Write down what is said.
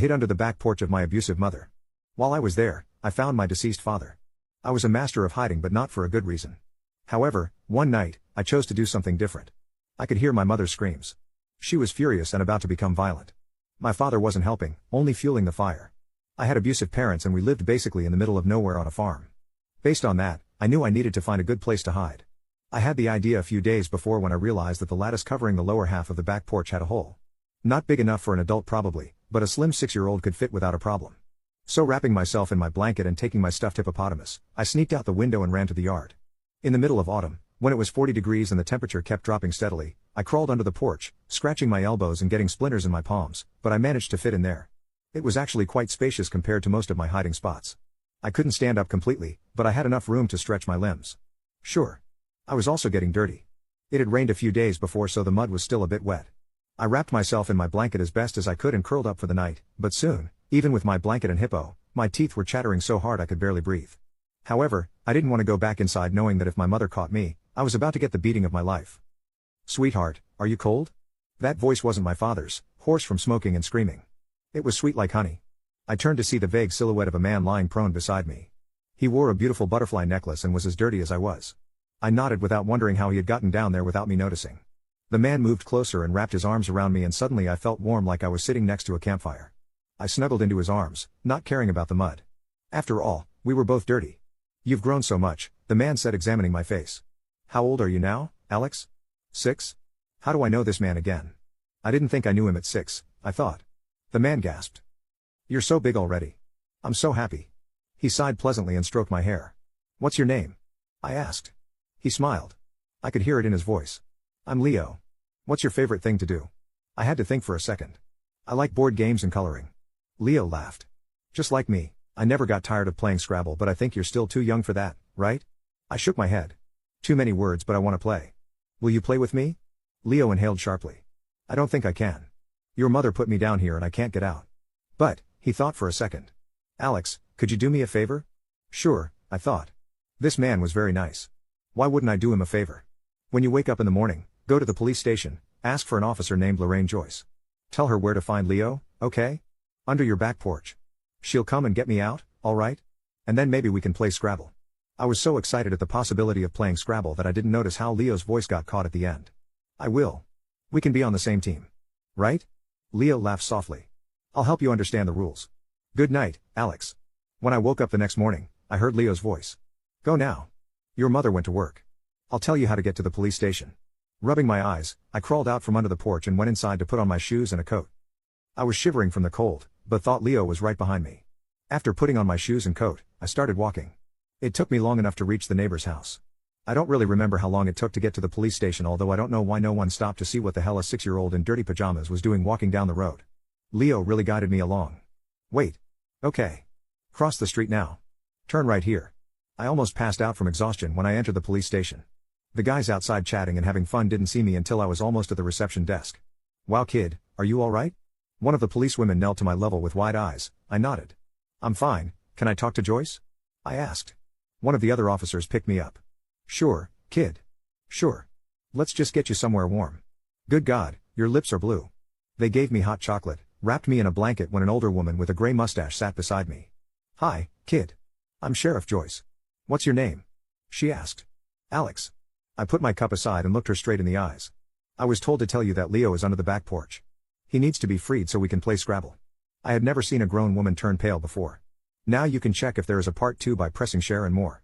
hid under the back porch of my abusive mother. While I was there, I found my deceased father. I was a master of hiding, but not for a good reason. However, one night, I chose to do something different. I could hear my mother's screams. She was furious and about to become violent. My father wasn't helping, only fueling the fire. I had abusive parents and we lived basically in the middle of nowhere on a farm. Based on that, I knew I needed to find a good place to hide. I had the idea a few days before when I realized that the lattice covering the lower half of the back porch had a hole. Not big enough for an adult probably, but a slim 6-year-old could fit without a problem. So wrapping myself in my blanket and taking my stuffed hippopotamus, I sneaked out the window and ran to the yard. In the middle of autumn, when it was 40 degrees and the temperature kept dropping steadily, I crawled under the porch, scratching my elbows and getting splinters in my palms, but I managed to fit in there. It was actually quite spacious compared to most of my hiding spots. I couldn't stand up completely, but I had enough room to stretch my limbs. Sure. I was also getting dirty. It had rained a few days before, so the mud was still a bit wet. I wrapped myself in my blanket as best as I could and curled up for the night, but soon, even with my blanket and hippo, my teeth were chattering so hard I could barely breathe. However, I didn't want to go back inside knowing that if my mother caught me, I was about to get the beating of my life. "Sweetheart, are you cold?" That voice wasn't my father's, hoarse from smoking and screaming. It was sweet like honey. I turned to see the vague silhouette of a man lying prone beside me. He wore a beautiful butterfly necklace and was as dirty as I was. I nodded without wondering how he had gotten down there without me noticing. The man moved closer and wrapped his arms around me, and suddenly I felt warm like I was sitting next to a campfire. I snuggled into his arms, not caring about the mud. After all, we were both dirty. "You've grown so much," the man said, examining my face. "How old are you now, Alex?" 6? How do I know this man again? I didn't think I knew him at 6, I thought. The man gasped. "You're so big already. I'm so happy." He sighed pleasantly and stroked my hair. "What's your name?" I asked. He smiled. I could hear it in his voice. "I'm Leo. What's your favorite thing to do?" I had to think for a second. "I like board games and coloring." Leo laughed. "Just like me, I never got tired of playing Scrabble, but I think you're still too young for that, right?" I shook my head. "Too many words, but I want to play." "Will you play with me?" Leo inhaled sharply. "I don't think I can. Your mother put me down here and I can't get out." "But," he thought for a second. "Alex, could you do me a favor?" "Sure," I thought. This man was very nice. Why wouldn't I do him a favor? "When you wake up in the morning, go to the police station, ask for an officer named Lorraine Joyce. Tell her where to find Leo, okay? Under your back porch. She'll come and get me out, alright? And then maybe we can play Scrabble." I was so excited at the possibility of playing Scrabble that I didn't notice how Leo's voice got caught at the end. "I will. We can be on the same team. Right?" Leo laughed softly. "I'll help you understand the rules. Good night, Alex." When I woke up the next morning, I heard Leo's voice. "Go now. Your mother went to work. I'll tell you how to get to the police station." Rubbing my eyes, I crawled out from under the porch and went inside to put on my shoes and a coat. I was shivering from the cold, but thought Leo was right behind me. After putting on my shoes and coat, I started walking. It took me long enough to reach the neighbor's house. I don't really remember how long it took to get to the police station, although I don't know why no one stopped to see what the hell a 6-year-old in dirty pajamas was doing walking down the road. Leo really guided me along. "Wait. Okay. Cross the street now. Turn right here." I almost passed out from exhaustion when I entered the police station. The guys outside chatting and having fun didn't see me until I was almost at the reception desk. "Wow kid, are you alright?" One of the policewomen knelt to my level with wide eyes. I nodded. "I'm fine, can I talk to Joyce?" I asked. One of the other officers picked me up. "Sure, kid. Sure. Let's just get you somewhere warm. Good God, your lips are blue." They gave me hot chocolate, wrapped me in a blanket when an older woman with a gray mustache sat beside me. "Hi, kid. I'm Sheriff Joyce. What's your name?" she asked. "Alex." I put my cup aside and looked her straight in the eyes. "I was told to tell you that Leo is under the back porch. He needs to be freed so we can play Scrabble." I had never seen a grown woman turn pale before. Now you can check if there is a part 2 by pressing share and more.